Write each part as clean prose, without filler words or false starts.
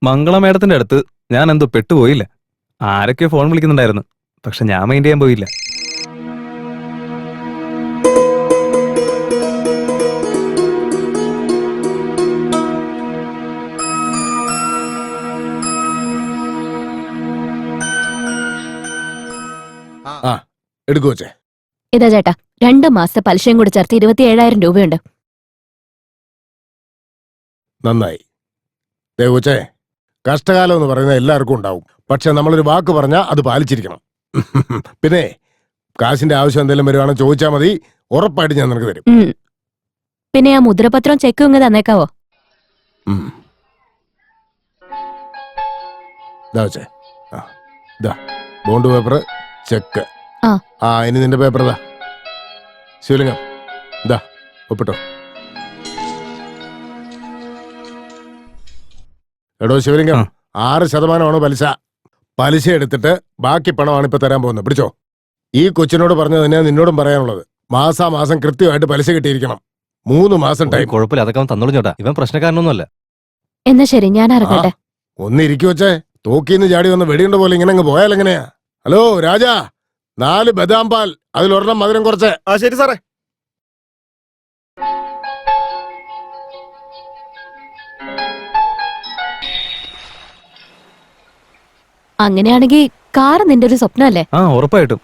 മംഗള മേഡത്തിന്റെ അടുത്ത് ഞാൻ എന്തോ പെട്ടുപോയില്ല. ആരൊക്കെ ഫോൺ വിളിക്കുന്നുണ്ടായിരുന്നു, പക്ഷെ ഞാൻ മൈൻഡ് ചെയ്യാൻ പോയില്ല. എടുക്കുവച്ചേ. ഇതാ ചേട്ടാ, 2 മാസത്തെ പലിശയും കൂടി ചേർത്ത് 27,000 രൂപയുണ്ട്. നന്നായി. ദേവച്ചേ, കഷ്ടകാലം എന്ന് പറയുന്നത് എല്ലാവർക്കും ഉണ്ടാവും. പക്ഷെ നമ്മളൊരു വാക്ക് പറഞ്ഞാൽ അത് പാലിച്ചിരിക്കണം. പിന്നെ കാശിന്റെ ആവശ്യം എന്തെങ്കിലും വരുവാണെങ്കിൽ ചോദിച്ചാൽ മതി, ഉറപ്പായിട്ട് ഞാൻ നിനക്ക് തരും. പിന്നെ ആ മുദ്രപത്രം ചെക്കും ഇങ്ങ് തന്നേക്കാവോ? ദേവച്ചേ, ബോണ്ട് പേപ്പർ, ചെക്ക്. ഇനി നിന്റെ പേപ്പർ ഇതാ. ശിവലിംഗം, ഇതാ ഒപ്പിട്ടോ. എടോ ശിവലിംഗം, 6% പലിശ. പലിശ എടുത്തിട്ട് ബാക്കി പണമാണ് ഇപ്പൊ തരാൻ പോകുന്നത്. പിടിച്ചോ. ഈ കൊച്ചിനോട് പറഞ്ഞത് തന്നെയാ നിന്നോടും പറയാനുള്ളത്. മാസാമാസം കൃത്യമായിട്ട് പലിശ കിട്ടിയിരിക്കണം. 3 മാസം ടൈം. കുഴപ്പമില്ല, അതൊക്കെ അവൻ തന്നോളൂ ചേട്ടാ. ഇവൻ പ്രശ്നക്കാരനൊന്നുമല്ല. എന്നാ ശരി, ഞാൻ ഇറങ്ങട്ടെ. ഒന്ന് ഇരിക്കു വച്ചേ. തോക്കിന്ന് ചാടി വന്ന് വെടിയുണ്ട പോലെ ഇങ്ങനെ അങ്ങ് പോയാൽ എങ്ങനെയാ? ഹലോ രാജാ, 4 ബദാം പാൽ, അതിലൊരെണ്ണം മധുരം കുറച്ച്. ശരി സാറേ. അങ്ങനെയാണെങ്കിൽ കാർ നിന്റെ ഒരു സ്വപ്നമല്ലേ? ഉറപ്പായിട്ടും.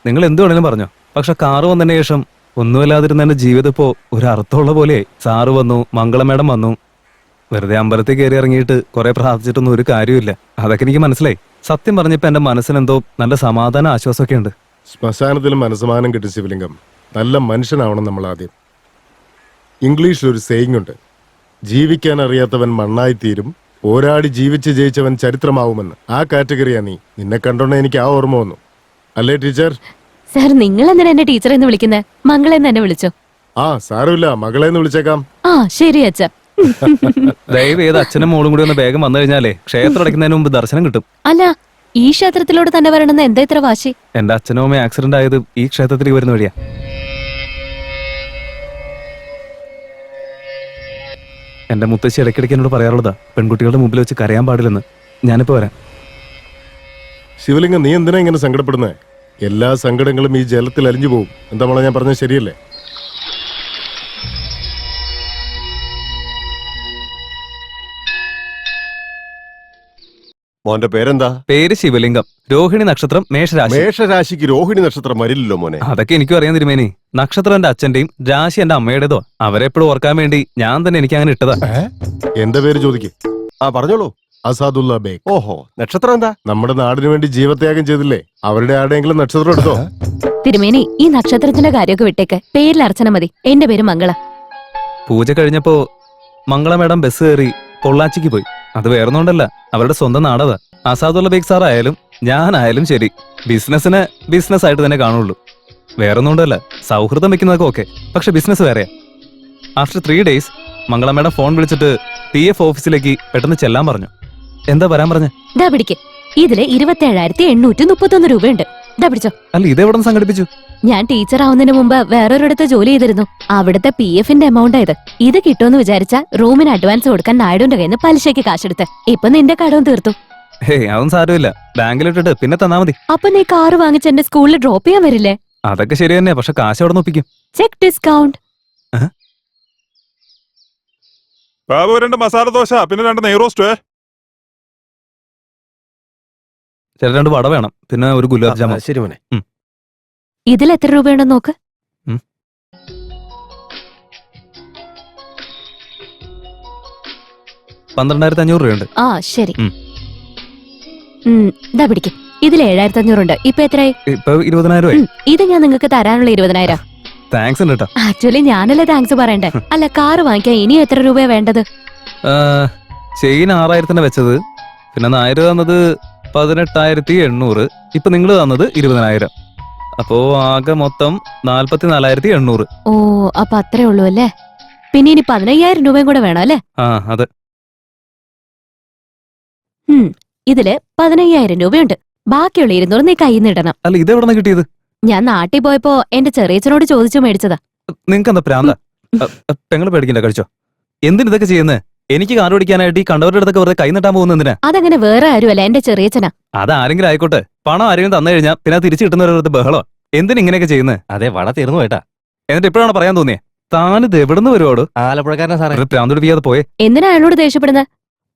നിങ്ങൾ എന്ത് വേണേലും പറഞ്ഞോ, പക്ഷെ കാറ് വന്നതിന് ശേഷം ഒന്നുമില്ലാതിരുന്ന എന്റെ ജീവിതം ഇപ്പോ ഒരു അർത്ഥമുള്ള പോലെ. സാറ് വന്നു, മംഗള മേഡം വന്നു. വെറുതെ അമ്പലത്തിൽ കയറി ഇറങ്ങിയിട്ട് കുറെ പ്രാർത്ഥിച്ചിട്ടൊന്നും ഒരു കാര്യമില്ല. അതൊക്കെ എനിക്ക് മനസ്സിലായി. സത്യം പറഞ്ഞപ്പോ എന്റെ മനസ്സിനെന്തോ നല്ല സമാധാന ആശ്വാസമൊക്കെ ഉണ്ട്. ശ്മശാനത്തിൽ മനസ്സമാനം കിട്ടും ശിവലിംഗം. നല്ല മനുഷ്യനാവണം നമ്മൾ ആദ്യം. ഇംഗ്ലീഷിലൊരു സേയിങ് ഉണ്ട്, ജീവിക്കാൻ അറിയാത്തവൻ മണ്ണായിത്തീരും, പോരാടി ജീവിച്ച് ജയിച്ചവൻ ചരിത്രമാവുമെന്ന്. ആ കാറ്റഗറിയാ നീ. നിന്നെ കണ്ടോണ്ട് എനിക്ക് ആ ഓർമ്മ വന്നു. അല്ലേ ടീച്ചർ? സാർ, നിങ്ങൾ എന്തിനാ എന്നെ ടീച്ചറെ എന്ന് വിളിക്കുന്നത്? മംഗളെന്ന് തന്നെ വിളിച്ചോ. സാരമില്ല, മകളെന്ന് വിളിച്ചേക്കാം. ശരി അച്ഛ. ദയവ് ചെയ്ത് അച്ഛനും മോളും കൂടി ഒന്ന് വേഗം വന്നു കഴിഞ്ഞാലേ ക്ഷേത്രം അടയ്ക്കുന്നതിന് മുമ്പ് ദർശനം കിട്ടും. അല്ല, ഈ ക്ഷേത്രത്തിലോട് തന്നെ വരണമെന്ന് എന്താ ഇത്ര വാശി? എന്റെ അച്ഛനും അമ്മയും ആക്സിഡന്റ് ആയത് ഈ ക്ഷേത്രത്തിലേക്ക് വരുന്ന വഴിയാ. എന്റെ മുത്തശ്ശി ഇടയ്ക്കിടയ്ക്ക് എന്നോട് പറയാറുള്ളതാ, പെൺകുട്ടികളുടെ മുമ്പിൽ വെച്ച് കരയാൻ പാടില്ലെന്ന്. ഞാനിപ്പോ വരാം. ശിവലിംഗം, നീ എന്തിനാ ഇങ്ങനെ സങ്കടപ്പെടുന്നേ? എല്ലാ സങ്കടങ്ങളും ഈ ജലത്തിൽ അലിഞ്ഞു പോകും. എന്താ മോളെ ഞാൻ പറഞ്ഞത് ശരിയല്ലേ? മോന്റെ പേരെന്താ? പേര് ശിവലിംഗം. രോഹിണി നക്ഷത്രം, മേഷരാശി. മേഷരാശിക്ക് രോഹിണി നക്ഷത്രം വരില്ലല്ലോ മോനെ. അതൊക്കെ എനിക്കും അറിയാൻ തിരുമേനി. നക്ഷത്രം എന്റെ അച്ഛന്റെയും രാശി എന്റെ അമ്മയുടേതോ. അവരെപ്പോഴും ഓർക്കാൻ വേണ്ടി ഞാൻ തന്നെ എനിക്ക് അങ്ങനെ ഇട്ടതാ. എന്റെ പേര് ചോദിക്കേ. പറഞ്ഞോളൂ. അസാദുള്ള ബേഗ്. ഓഹോ, നക്ഷത്രം എന്താ? നമ്മുടെ നാടിന് വേണ്ടി ജീവത്യാഗം ചെയ്തില്ലേ, അവരുടെ ആരുടെയെങ്കിലും നക്ഷത്രം എടുത്തോ? തിരുമേനി, ഈ നക്ഷത്രത്തിന്റെ കാര്യമൊക്കെ വിട്ടേക്ക്. പേരിൽ അർച്ചന മതി. എന്റെ പേര് മംഗള. പൂജ കഴിഞ്ഞപ്പോ മംഗള മേഡം ബസ് കയറി പൊള്ളാച്ചിക്ക് പോയി. അത് വേറൊന്നുകൊണ്ടല്ല, അവരുടെ സ്വന്തം നാടതാ. അസാദുള്ള ബേഗ് സാർ ആയാലും ഞാനായാലും ശരി, ബിസിനസിനെ ബിസിനസ് ആയിട്ട് തന്നെ കാണുള്ളൂ. വേറൊന്നുകൊണ്ടല്ല, സൗഹൃദം വെക്കുന്നതൊക്കെ ഓക്കെ, പക്ഷെ ബിസിനസ് വേറെയാ. ആഫ്റ്റർ 3 days മംഗള മേഡം ഫോൺ വിളിച്ചിട്ട് PF ഓഫീസിലേക്ക് പെട്ടെന്ന് ചെല്ലാൻ പറഞ്ഞു. എന്താ വരാൻ പറഞ്ഞ? പിടിക്ക്. ഇതില് 27,831 രൂപയുണ്ട്. പിടിച്ചോ. അല്ല, ഇതെവിടെ നിന്ന് സംഘടിപ്പിച്ചു? ഞാൻ ടീച്ചർ ആവുന്നതിന് മുമ്പ് വേറൊരിടത്ത് ജോലി ചെയ്തിരുന്നു. അവിടുത്തെ PFന്റെ എമൗണ്ട് ആയത്. ഇത് കിട്ടുമെന്ന് വിചാരിച്ച റൂമിന് അഡ്വാൻസ് കൊടുക്കാൻ നായിഡുന്റെ കയ്യിൽ നിന്ന് പലിശയ്ക്ക് കാശെടുത്ത്. ഇപ്പൊ നിന്റെ കടവും തീർത്തു. അതൊന്നും സാരമില്ല, ബാങ്കിലിട്ടിട്ട് പിന്നെ തന്നാ മതി. അപ്പൊ നീ കാറ് വാങ്ങിച്ച് എന്റെ സ്കൂളിൽ ഡ്രോപ്പ് ചെയ്യാൻ വരില്ലേ? അതൊക്കെ ശരി തന്നെ, പക്ഷെ കാശ് അവിടെ ഒപ്പിക്കും. Check discount. ബാബു 2 മസാല ദോശ, പിന്നെ 2 നെയ്റോസ്റ്റ്. 2 വട വേണം, പിന്നെ ഒരു ഗുലാബ് ജാമുൻ. ശരി മോനെ. ഇതിൽ എത്ര രൂപയുണ്ടെന്ന് നോക്ക്. 12,500 രൂപയുണ്ട്. ശരി. പിടിക്ക്. ഇതിൽ 7,500 ഉണ്ട്. ഇപ്പൊ എത്രയായി? ഇപ്പൊ 20,000. ഇത് ഞാൻ നിങ്ങൾക്ക് തരാനുള്ള 20,000. താങ്ക്സ് ഉണ്ട് കേട്ടോ. ആക്ച്വലി ഞാനല്ലേ താങ്ക്സ് പറയണ്ടേ. അല്ല, കാറ് വാങ്ങിക്കാൻ ഇനി എത്ര രൂപയാ വേണ്ടത്? ചെയിൻ 6,000 വെച്ചത്, പിന്നെ നായർ തന്നത് 18,800, ഇപ്പൊ നിങ്ങൾ തന്നത് 20,000. അപ്പോ ആകെ മൊത്തം 44,800. അപ്പൊ അത്രേ ഉള്ളൂ അല്ലേ? പിന്നെ ഇനി 15,000 രൂപയും കൂടെ വേണം അല്ലേ? അതെ. ഇതില് 15,000 രൂപയുണ്ട്. ബാക്കിയുള്ള 200 നീ കയ്യിൽ നിന്ന് ഇടണം. അല്ല, ഇത് എവിടെ കിട്ടിയത്? ഞാൻ നാട്ടിൽ പോയപ്പോ എന്റെ ചെറിയച്ചനോട് ചോദിച്ചു മേടിച്ചതാ. നിങ്ങക്ക് എന്താ പ്രാന്ത? പെങ്ങള് പേടിക്കണ്ട, കഴിച്ചോ. എന്തിനിതൊക്കെ ചെയ്യുന്നേ? എനിക്ക് കാർ ഓടിക്കാനായിട്ട് ഈ കണ്ടവരുടെ അടുത്തൊക്കെ വെറുതെ കൈ നീട്ടാൻ പോകുന്ന എന്തിനാ? അതങ്ങനെ വേറെ ആരുമല്ല, എന്റെ ചെറിയച്ഛനാ. അതാരെങ്കിലും ആയിക്കോട്ടെ, പണം ആരെങ്കിലും തന്നു കഴിഞ്ഞാൽ പിന്നെ അത് തിരിച്ചു കിട്ടുന്നവരുടെ ബഹളോ. എന്തിനാ ഇങ്ങനെയൊക്കെ ചെയ്യുന്നത്? അതെ, വട തീർന്നു പോയിട്ടാ. എന്നിട്ട് ഇപ്പോഴാണ് പറയാൻ തോന്നിയേ? താനിത് എവിടുന്ന് വരുവാടോ? ആലപ്പുഴക്കാരനാ സാറേ. പ്രാന്തുടിപ്പിക്കാതെ പോയേ. എന്തിനാ അയാളോട് ദേഷ്യപ്പെടുന്നത്?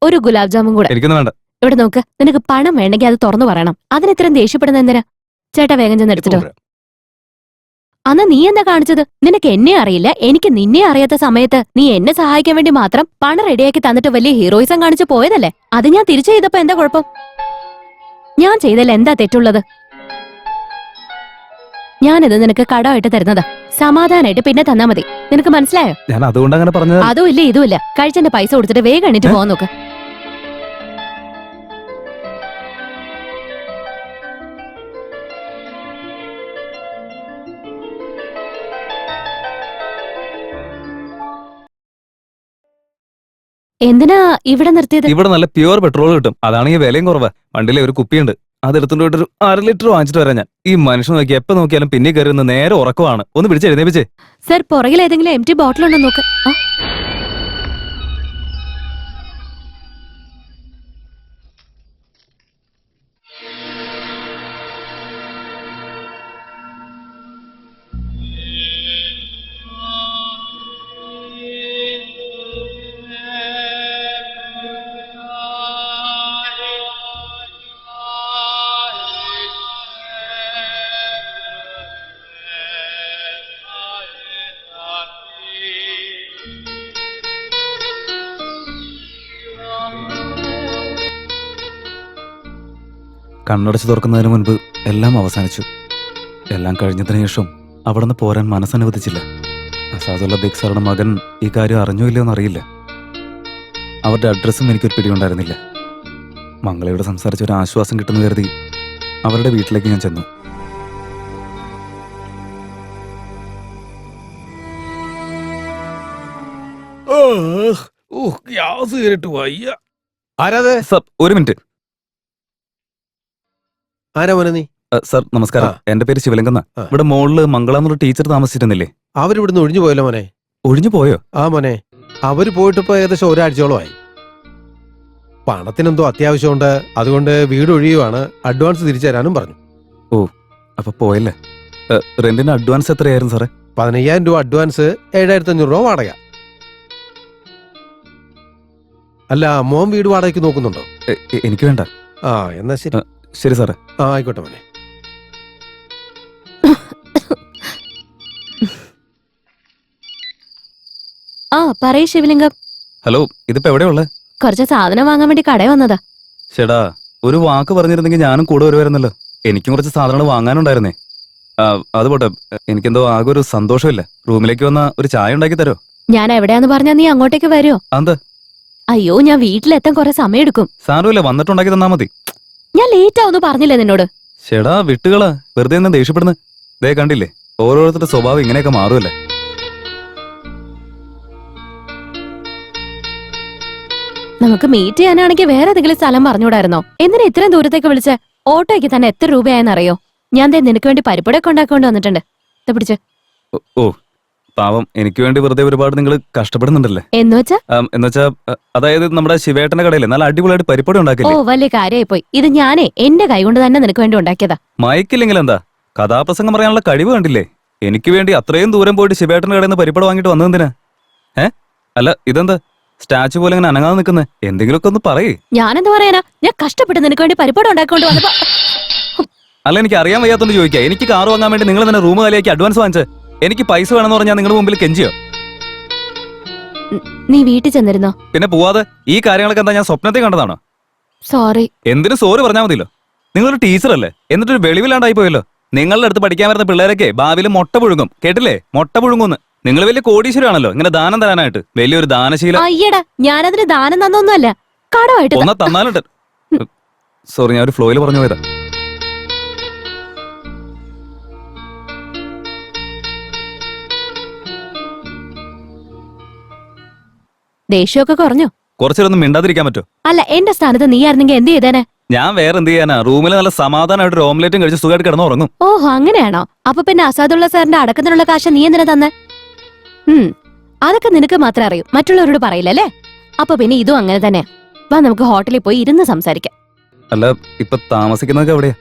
ഒരു ഗുലാബ് ജാമുൻ കൂടെ. എനിക്കൊന്നും വേണ്ട. ഇവിടെ നോക്ക്, നിനക്ക് പണം വേണ്ടെങ്കിൽ അത് തുറന്നു പറയണം. അതിനിത്രയും ദേഷ്യപ്പെടുന്ന എന്തിനാ? ചേട്ടാ വേഗം ചെന്ന് എടുത്തിട്ടോ. അന്ന് നീ എന്താ കാണിച്ചത്? നിനക്ക് എന്നെ അറിയില്ല, എനിക്ക് നിന്നെ അറിയാത്ത സമയത്ത് നീ എന്നെ സഹായിക്കാൻ വേണ്ടി മാത്രം പണം റെഡിയാക്കി തന്നിട്ട് വലിയ ഹീറോയിസം കാണിച്ചു പോയതല്ലേ? അത് ഞാൻ തിരിച്ചു ചെയ്തപ്പോ എന്താ കുഴപ്പം? ഞാൻ ചെയ്തല്ല എന്താ തെറ്റുള്ളത്? ഞാനിത് നിനക്ക് കടമായിട്ട് തരുന്നതാ. സമാധാനായിട്ട് പിന്നെ തന്നാ മതി. നിനക്ക് മനസ്സിലായോ? ഞാൻ അതുകൊണ്ട് അങ്ങനെ പറഞ്ഞത്. അതും ഇല്ല ഇതും ഇല്ല. കഴിച്ചെന്റെ പൈസ കൊടുത്തിട്ട് വേഗം എണീറ്റ് പോകാൻ നോക്ക്. എന്തിനാ ഇവിടെ നിർത്തിയത്? ഇവിടെ നല്ല പ്യുവർ പെട്രോൾ കിട്ടും. അതാണെങ്കിൽ വിലയും കുറവാ. വണ്ടിയിലെ ഒരു കുപ്പിയുണ്ട്, അതെടുത്തോണ്ട് പോയിട്ട് ഒരു 1/2 ലിറ്റർ വാങ്ങിച്ചിട്ട് വരാം ഞാൻ. ഈ മനുഷ്യൻ നോക്കി എപ്പോ നോക്കിയാലും പിന്നെ കയറി നിന്ന് നേരെ ഉറക്കമാണ്. ഒന്ന് പിടിച്ച് എഴുന്നേപ്പിച്ചേ. സർ, പുറകിൽ ഏതെങ്കിലും എംറ്റി ബോട്ടിൽ ഉണ്ടോ നോക്ക്. കണ്ണടച്ച് തുറക്കുന്നതിന് മുൻപ് എല്ലാം അവസാനിച്ചു. എല്ലാം കഴിഞ്ഞതിന് ശേഷം അവിടെ നിന്ന് പോരാൻ മനസ്സനുവദിച്ചില്ല. അസാദുള്ള ബേഗ് സാറുടെ മകൻ ഈ കാര്യം അറിഞ്ഞോ ഇല്ലയോ എന്നറിയില്ല. അവരുടെ അഡ്രസ്സും എനിക്കൊരു പിടിയുണ്ടായിരുന്നില്ല. മംഗളയോട് സംസാരിച്ച ഒരു ആശ്വാസം കിട്ടുന്ന കരുതി അവരുടെ വീട്ടിലേക്ക് ഞാൻ ചെന്നു. ഗ്യാസ് കയറിട്ട് വയ്യ. ആരാത്? സർ, ഒരു മിനിറ്റ്. ആരാ മോനെ നീ? സർ നമസ്കാരം. എന്റെ പേര് ശിവലിംഗം. ആ. ഇവിടെ മോളില് മംഗള എന്നൊരു ടീച്ചർ താമസിച്ചിരുന്നില്ലേ? അവരിവിടുന്ന് ഒഴിഞ്ഞു പോയല്ലോ മോനെ. ഒഴിഞ്ഞു പോയോ? ആ മോനെ, അവര് പോയിട്ടിപ്പോ ഏകദേശം ഒരാഴ്ചയോളമായി. പണത്തിനെന്തോ അത്യാവശ്യമുണ്ട്, അതുകൊണ്ട് വീട് ഒഴിയുവാണ്. അഡ്വാൻസ് തിരിച്ചു തരാനും പറഞ്ഞു. അപ്പൊ പോയല്ലേ. റെന്റിന് അഡ്വാൻസ് എത്രയായിരുന്നു സാറേ? 15,000 രൂപ അഡ്വാൻസ്, 7,500 രൂപ വാടക. അല്ല, മോൻ വീട് വാടകയ്ക്ക് നോക്കുന്നുണ്ടോ? എനിക്ക് വേണ്ട. ആ, എന്നാ ശരി. ശരി സാറേ. ആ, ആയിക്കോട്ടെ മോനെ. ആ പറയ് ശിവലിംഗം. ഹലോ, ഇതിപ്പോ എവിടെയുള്ളേ? കുറച്ച് സാധനം വാങ്ങാൻ വേണ്ടി കടയിൽ വന്നതാ. ചേടാ, ഒരു വാക്ക് പറഞ്ഞിരുന്നെങ്കിൽ ഞാനും കൂടെ വരുമായിരുന്നല്ലോ. എനിക്കും കുറച്ച് സാധനങ്ങൾ വാങ്ങാനുണ്ടായിരുന്നേ. അത് പോട്ടെ, എനിക്കെന്തോ ആകെ ഒരു സന്തോഷമില്ല. റൂമിലേക്ക് വന്ന ഒരു ചായ ഉണ്ടാക്കി തരോ? ഞാൻ എവിടെയാന്ന് പറഞ്ഞാ നീ അങ്ങോട്ടേക്ക് വരുമോ? അത് അയ്യോ, ഞാൻ വീട്ടിലെത്താൻ കുറെ സമയം എടുക്കും. സാരമില്ല, വന്നിട്ടുണ്ടാക്കി തന്നാ മതി. ഞാൻ ലേറ്റ് ആവുന്നു പറഞ്ഞില്ലേ നിന്നോട്? ചേടാ, വിട്ടുകളാ, വെറുതെ തന്നെ ദേഷ്യപ്പെടുന്നു. ദേ കണ്ടില്ലേ, ഓരോരുത്തരുടെ സ്വഭാവം ഇങ്ങനെയൊക്കെ മാറുമല്ലേ. നമുക്ക് മീറ്റ് ചെയ്യാനാണെങ്കിൽ വേറെ ഏതെങ്കിലും സ്ഥലം പറഞ്ഞുകൂടായിരുന്നോ? എന്തിനാ ഇത്രയും ദൂരത്തേക്ക് വിളിച്ച്? ഓട്ടോയ്ക്ക് തന്നെ എത്ര രൂപയായെന്നറിയോ? ഞാൻ ദേ നിനക്ക് വേണ്ടി പരിപ്പടൊക്കെ ഉണ്ടാക്കിക്കൊണ്ട് വന്നിട്ടുണ്ട്. പിടിച്ച്. ഓ പാവം, എനിക്ക് വേണ്ടി വെറുതെ ഒരുപാട് നിങ്ങൾ കഷ്ടപ്പെടുന്നുണ്ടല്ലേ. എന്നുവെച്ചാ അതായത് നമ്മുടെ ശിവേട്ടന്റെ കടയിലെ നല്ല അടിപൊളിയായിട്ട് പരിപ്പടി ഓ ഉണ്ടാക്കില്ലേ. വലിയ കാര്യമായി പോയി. ഇത് ഞാനേ എന്റെ കൈ കൊണ്ട് തന്നെ നിനക്ക് വേണ്ടി ഉണ്ടാക്കിയതാ. മയക്കില്ലെങ്കിൽ എന്താ, കഥാപ്രസംഗം പറയാനുള്ള കഴിവ് കണ്ടില്ലേ. എനിക്ക് വേണ്ടി അത്രയും ദൂരം പോയിട്ട് ശിവേട്ടന്റെ കടയിൽ നിന്ന് പരിപ്പട വാങ്ങിട്ട് വന്നതെന്തിനാ? അല്ല, ഇതെന്താ സ്റ്റാച്ചു പോലെ ഇങ്ങനെ അനങ്ങാതെ നിൽക്കുന്നത്? എന്തെങ്കിലുമൊക്കെ ഒന്ന് പറയേ. ഞാനെന്താ പറയാനാ? ഞാൻ കഷ്ടപ്പെട്ട് നിനക്ക് വേണ്ടി പരിപ്പട ഉണ്ടാക്കിക്കൊണ്ട് വന്നപ്പോ. അല്ല, എനിക്ക് അറിയാൻ വയ്യാത്തോണ്ട് ചോദിക്കാം. എനിക്ക് കാർ വാങ്ങാൻ വേണ്ടി നിങ്ങൾ തന്നെ റൂം കാലിയാക്കി അഡ്വാൻസ് വാങ്ങിച്ച് എനിക്ക് പൈസ വേണമെന്ന് പറഞ്ഞാൽ നിങ്ങളുടെ മുമ്പിൽ കെഞ്ചിയോ? നീ വീട്ടിൽ ചെന്നിരുന്നോ? പിന്നെ പോവാതെ ഈ കാര്യങ്ങളൊക്കെ എന്താ ഞാൻ സ്വപ്നത്തെ കണ്ടതാണോ? സോറി. എന്തിനു സോറി പറഞ്ഞാൽ മതിയല്ലോ. നിങ്ങളൊരു ടീച്ചറല്ലേ, എന്നിട്ടൊരു വെളിവിലാണ്ടായി പോയല്ലോ. നിങ്ങളുടെ അടുത്ത് പഠിക്കാൻ വരുന്ന പിള്ളേരൊക്കെ ഭാവിയിൽ മുട്ട പുഴുങ്ങും, കേട്ടില്ലേ? മുട്ട പുഴുങ്ങുന്ന്. നിങ്ങൾ വലിയ കോടീശ്വരാണല്ലോ, ഇങ്ങനെ ദാനം തരാനായിട്ട്. വലിയൊരു ദാനശീലം. അയ്യടാ, ഞാനതിന് ദാനം തന്നൊന്നുമല്ല, കടമായിട്ട്. ഒന്നാ തന്നാലുണ്ട്. സോറി, ഞാൻ ഒരു ഫ്ലോയിൽ പറഞ്ഞു പോയതാ. ദേഷ്യമൊക്കെ കുറഞ്ഞോ? കുറച്ചൊന്നും മിണ്ടാതിരിക്കാൻ പറ്റോ? അല്ല, എന്റെ സ്ഥാനത്ത് നീ ആയിരുന്നെങ്കിൽ എന്ത് ചെയ്തേനെ? ഞാൻ വേറെ എന്ത് ചെയ്യാനാ? റൂമിൽ നല്ല സമാധാനമായിട്ട് ഒരു ഓംലേറ്റും കഴിച്ച് സുഖമായിട്ട് കിടന്ന് ഉറങ്ങും. ഓഹോ, അങ്ങനെയാണോ? അപ്പൊ പിന്നെ അസാദുള്ള സാറിന്റെ അടക്കത്തിനുള്ള കാശ് നീ എന്തിനാ തന്നെ? അതൊക്കെ നിനക്ക് മാത്രമേ അറിയൂ, മറ്റുള്ളവരോട് പറയില്ലല്ലേ? അപ്പൊ പിന്നെ ഇതും അങ്ങനെ തന്നെ. വാ നമുക്ക് ഹോട്ടലിൽ പോയി ഇരുന്ന് സംസാരിക്കാം. അല്ല ഇപ്പൊ താമസിക്കുന്നതൊക്കെ എവിടെയാ?